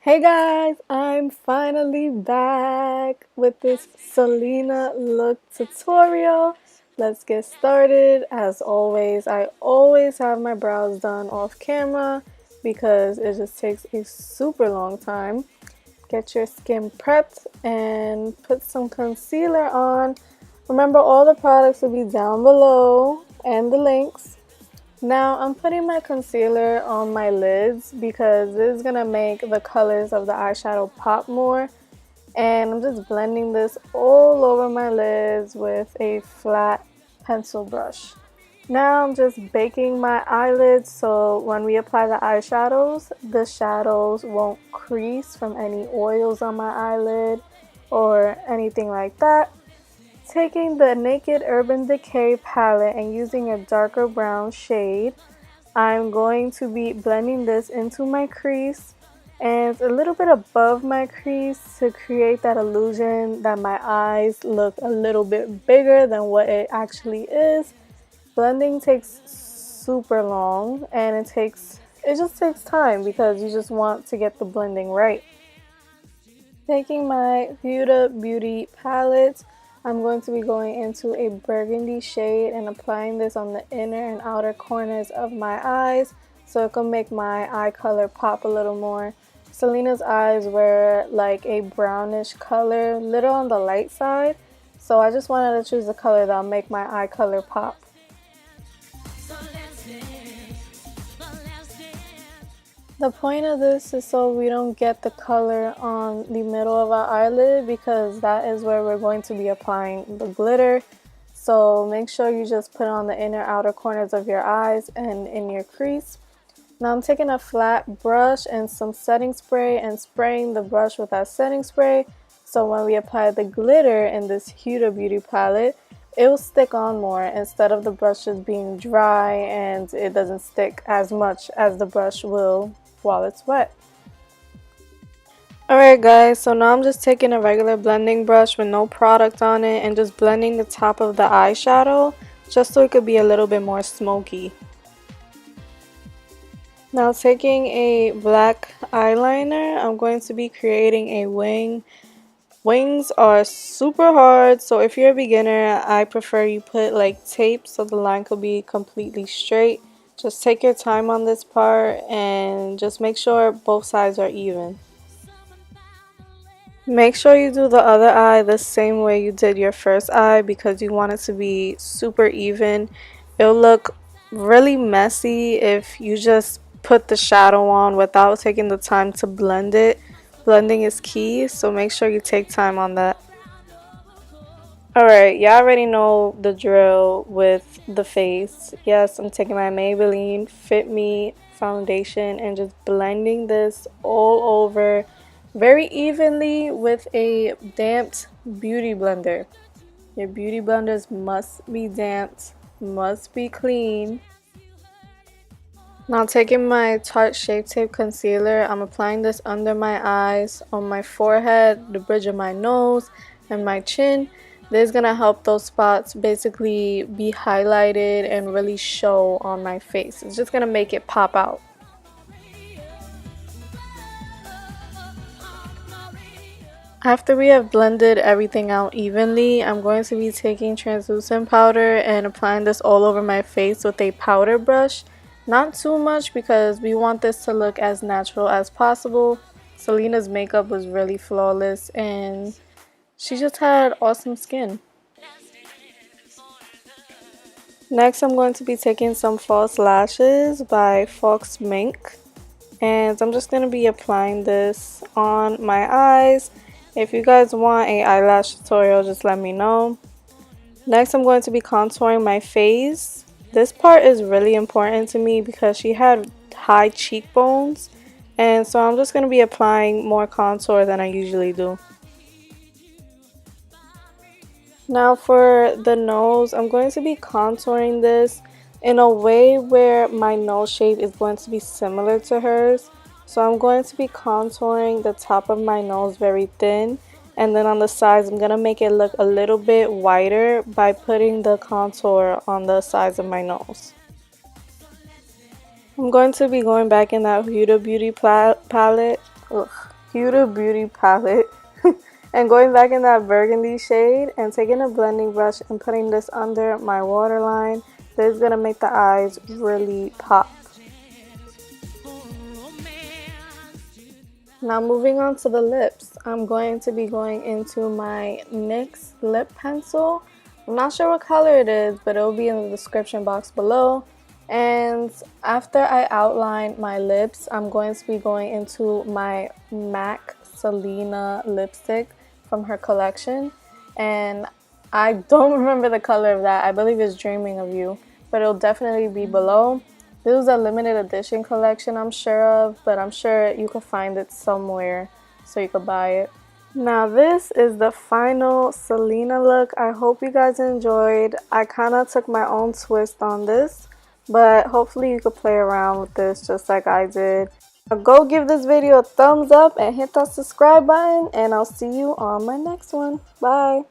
Hey guys, I'm finally back with this Selena look tutorial. Let's get started. As always, I always have my brows done off camera because it just takes a super long time. Get your skin prepped and put some concealer on. Remember, all the products will be down below and the links. Now I'm putting my concealer on my lids because this is going to make the colors of the eyeshadow pop more. And I'm just blending this all over my lids with a flat pencil brush. Now I'm just baking my eyelids so when we apply the eyeshadows, the shadows won't crease from any oils on my eyelid or anything like that. Taking the Naked Urban Decay palette and using a darker brown shade, I'm going to be blending this into my crease and a little bit above my crease to create that illusion that my eyes look a little bit bigger than what it actually is. Blending takes super long and it just takes time because you just want to get the blending right. Taking my Huda Beauty palette, I'm going to be going into a burgundy shade and applying this on the inner and outer corners of my eyes so it can make my eye color pop a little more. Selena's eyes were like a brownish color, little on the light side, so I just wanted to choose a color that'll make my eye color pop. The point of this is so we don't get the color on the middle of our eyelid because that is where we're going to be applying the glitter. So make sure you just put on the inner outer corners of your eyes and in your crease. Now I'm taking a flat brush and some setting spray and spraying the brush with that setting spray. So when we apply the glitter in this Huda Beauty palette, it will stick on more instead of the brush just being dry and it doesn't stick as much as the brush will while it's wet. Alright guys, so now I'm just taking a regular blending brush with no product on it and just blending the top of the eyeshadow just so it could be a little bit more smoky. Now taking a black eyeliner, I'm going to be creating a wing. Wings are super hard, so if you're a beginner, I prefer you put like tape so the line could be completely straight. Just take your time on this part and just make sure both sides are even. Make sure you do the other eye the same way you did your first eye because you want it to be super even. It'll look really messy if you just put the shadow on without taking the time to blend it. Blending is key, so make sure you take time on that. Alright, y'all already know the drill with the face. Yes, I'm taking my Maybelline Fit Me foundation and just blending this all over very evenly with a damped beauty blender. Your beauty blenders must be damped, must be clean. Now taking my Tarte Shape Tape Concealer, I'm applying this under my eyes, on my forehead, the bridge of my nose, and my chin. This is going to help those spots basically be highlighted and really show on my face. It's just going to make it pop out. After we have blended everything out evenly, I'm going to be taking translucent powder and applying this all over my face with a powder brush. Not too much because we want this to look as natural as possible. Selena's makeup was really flawless and she just had awesome skin. Next, I'm going to be taking some false lashes by Fox Mink. And I'm just going to be applying this on my eyes. If you guys want an eyelash tutorial, just let me know. Next, I'm going to be contouring my face. This part is really important to me because she had high cheekbones. And so I'm just going to be applying more contour than I usually do. Now for the nose, I'm going to be contouring this in a way where my nose shape is going to be similar to hers. So I'm going to be contouring the top of my nose very thin, and then on the sides I'm going to make it look a little bit whiter by putting the contour on the sides of my nose. I'm going to be going back in that Huda Beauty palette. Ugh. Huda Beauty palette and going back in that burgundy shade and taking a blending brush and putting this under my waterline. This is going to make the eyes really pop. Now moving on to the lips, I'm going to be going into my NYX lip pencil. I'm not sure what color it is, but it will be in the description box below. And after I outline my lips, I'm going to be going into my MAC Selena lipstick from her collection. And I don't remember the color of that. I believe it's Dreaming of You, but it'll definitely be below. This was a limited edition collection, I'm sure of, but I'm sure you could find it somewhere so you could buy it. Now this is the final Selena look. I hope you guys enjoyed. I kind of took my own twist on this, but hopefully you could play around with this just like I did. Go give this video a thumbs up and hit that subscribe button, and I'll see you on my next one. Bye!